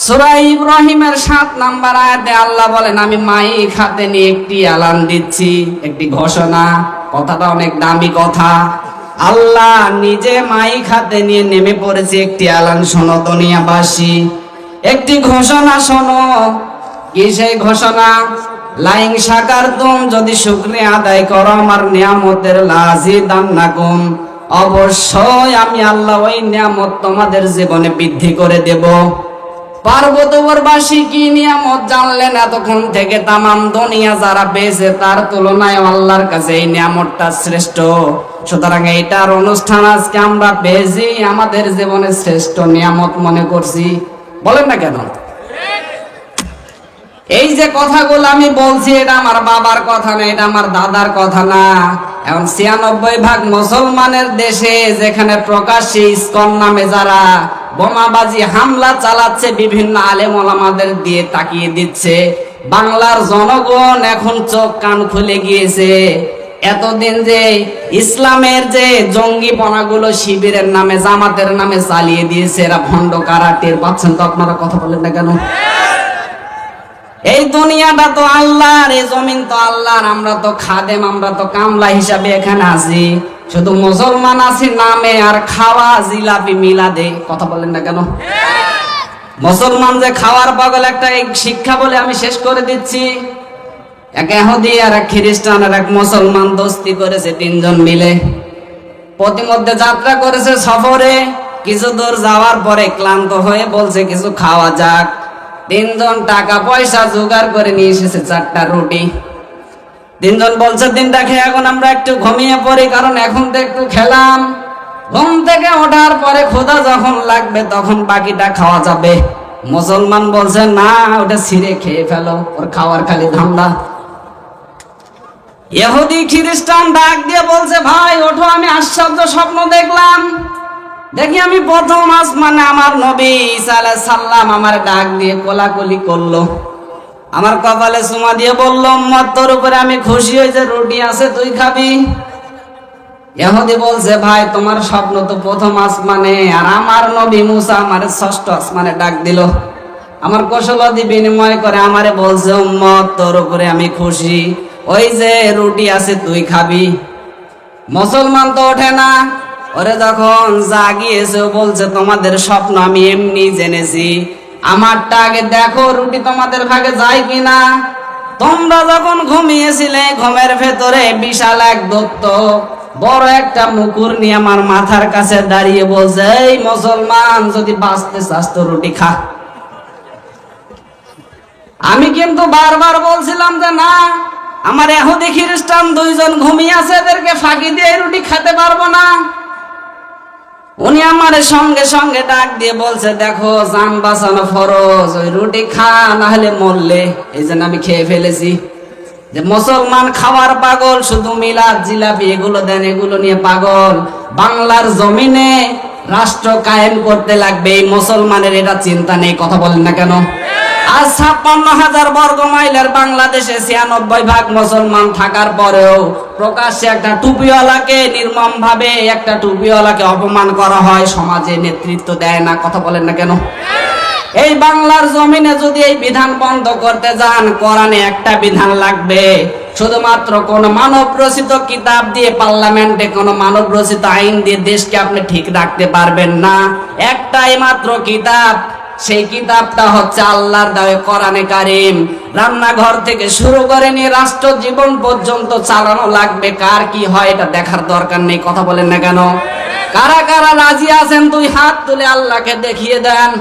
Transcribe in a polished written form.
সূরা ইব্রাহিমের 7 নম্বর আয়াতে আল্লাহ বলেন, আমি মাইক হাতে নিয়ে একটি এলান দিচ্ছি, একটি ঘোষণা। কথাটা অনেক দামি কথা। আল্লাহ নিজে মাইক হাতে নিয়ে নেমে পড়েছে একটি এলান। শোনো দুনিয়াবাসী, একটি ঘোষণা শোনো। কি সেই ঘোষণা? লাইন শাকারতুম, যদি শুকরিয়া আদায় করো আমার নিয়ামতের, লাযিদান্নাকুম, অবশ্যই আমি আল্লাহ ওই নিয়ামত তোমাদের জীবনে বৃদ্ধি করে দেব। পার্বত্যবাসী কি নিয়ামত জানলেন এতক্ষণ থেকে? তামাম দুনিয়া যারা পেয়েছে তার তুলনায় আল্লাহর কাছে এই নিয়ামতটা শ্রেষ্ঠ। সুতরাং এইটার অনুষ্ঠান আজকে আমরা পেয়েছি, আমাদের জীবনে শ্রেষ্ঠ নিয়ামত মনে করছি। বলেন না কেন? এই যে কথাগুলো আমি বলছি, এটা আমার বাবার কথা না, এটা আমার দাদার কথা না। এখন ৯৬% মুসলমানের দেশে, যেখানে প্রকাশ্যে ইসকন নামে যারা বোমাবাজি হামলা চালাচ্ছে, বিভিন্ন আলেম ওলামাদের দিয়ে তাকিয়ে দিচ্ছে, বাংলার জনগণ এখন চোখ কান খুলে গিয়েছে। এতদিন যে ইসলামের যে জঙ্গিপনাগুলো শিবিরের নামে, জামাতের নামে চালিয়ে দিয়েছে, এরা ভণ্ড কারা টের পাচ্ছেন তো? আপনারা কথা বলেন না কেন? এই দুনিয়াটা তো আল্লাহর, এই জমিন তো আল্লাহর, আমরা তো খাদেম, আমরা তো কামলা হিসাবে এখানে আছি। শুধু মুসলমান আছি নামে, আর খাওয়া জিলাপি মিলাদে। কথা বলেন না কেন? মুসলমান যে খাওয়ার পাগল, একটা শিক্ষা বলে আমি শেষ করে দিচ্ছি। এক ইহুদি আর এক খ্রিস্টান আর এক মুসলমান দোস্তি করেছে, 3 জন মিলে প্রতিমধ্যে যাত্রা করেছে সফরে। কিছু দূর যাওয়ার পরে ক্লান্ত হয়ে বলছে কিছু খাওয়া যাক। 3 জন টাকা পয়সা জোগাড় করে নিয়ে এসেছে 4টা রুটি। 3 জন বলছে দিনটা খেয়ে এখন আমরা একটু ঘুমিয়ে পড়ি, কারণ এখন তো একটু খেলাম, ঘুম থেকে ওঠার পরে ক্ষুধা যখন লাগবে তখন বাকিটা খাওয়া যাবে। মুসলমান বলছে না, ওটা ছিঁড়ে খেয়ে ফেলো, ওর খাওয়ার খালি ধান্দা। ইহুদি খ্রিস্টান ডাক দিয়ে বলছে ভাই ওঠো, আমি আশ্চর্য স্বপ্ন দেখলাম। দেখি আমি প্রথম আসমানে আমার নবী ঈসা আলাইহিস সালাম আমার ডাক দিয়ে কোলাকুলি করলো, আমার কপালে চুমা দিয়ে বলল, উম্মত তোর উপরে আমি খুশি হয়েছে, রুটি আছে তুই খাবি। ইহুদি বলছে ভাই তোমার স্বপ্ন তো প্রথম আসমানে, আর আমার নবী মুসা আমার 6ষ্ঠ আসমানে ডাক দিল। আমার কৌশলদি বিনিময় করে আমারে বলছে, উম্মত তোর উপরে আমি খুশি, ওই যে রুটি আছে তুই খাবি। মুসলমান তো ওঠে না। ওরে যখন জাগিয়েছে বলছে তোমাদের স্বপ্ন আমি এমনি জেনেছি, আমারটা আগে দেখো রুটি তোমাদের ভাগে যায় কিনা। তোমরা যখন ঘুমিয়েছিলে ঘুমের ভেতরে বিশাল এক দৈত্য বড় একটা মুকুর নিয়ে আমার মাথার কাছে দাঁড়িয়ে বলছে, এই মুসলমান যদি বাঁচতে চাস তো রুটি খা। আমি কিন্তু বারবার বলছিলাম যে না, আমার ইহুদি খ্রিস্টান 2 জন ঘুমিয়ে আছে, এদেরকে ফাঁকি দিয়ে রুটি খেতে পারবো না। উনি আমার সঙ্গে সঙ্গে ডাক দিয়ে বলছে, দেখো জান বাঁচানো ফরজ, ওই রুটি খা, না হলে মরলে। এই জন্য আমি খেয়ে ফেলেছি। যে মুসলমান খাওয়ার পাগল, শুধু মিলাদ জিলাপি এগুলো দেন, এগুলো নিয়ে পাগল। বাংলার জমিনে রাষ্ট্র কায়েম করতে লাগবে, এই মুসলমানের এটা চিন্তা নেই। কথা বলেন না কেন? আজ ৫৬,০০০ বর্গ মাইলের বাংলাদেশে ৯৬% মুসলমান থাকার পরেও প্রকাশ্যে একটা টুপিওয়ালাকে নির্মম ভাবে একটা টুপিওয়ালাকে অপমান করা হয়, সমাজে নেতৃত্ব দেয় না। কথা বলেন না কেন? এই বাংলার জমিনে যদি এই বিধান বন্ধ করতে যান, কোরআনে একটা বিধান লাগবে। শুধুমাত্র কোন মানব রচিত কিতাব দিয়ে, পার্লামেন্টে কোন মানব রচিত আইন দিয়ে দেশকে আপনি ঠিক রাখতে পারবেন না। একটাই মাত্র কিতাব, সেই কিতাবটা হচ্ছে আল্লাহর দেওয়া কোরআনে কারীম। রান্নাঘর থেকে শুরু করে নিয়ে রাষ্ট্র জীবন পর্যন্ত চালানো লাগবে। কার কি হয় এটা দেখার দরকার নেই। কথা বলেন না কেন? কারা কারা রাজি আছেন 2 হাত তুলে আল্লাহকে দেখিয়ে দেন।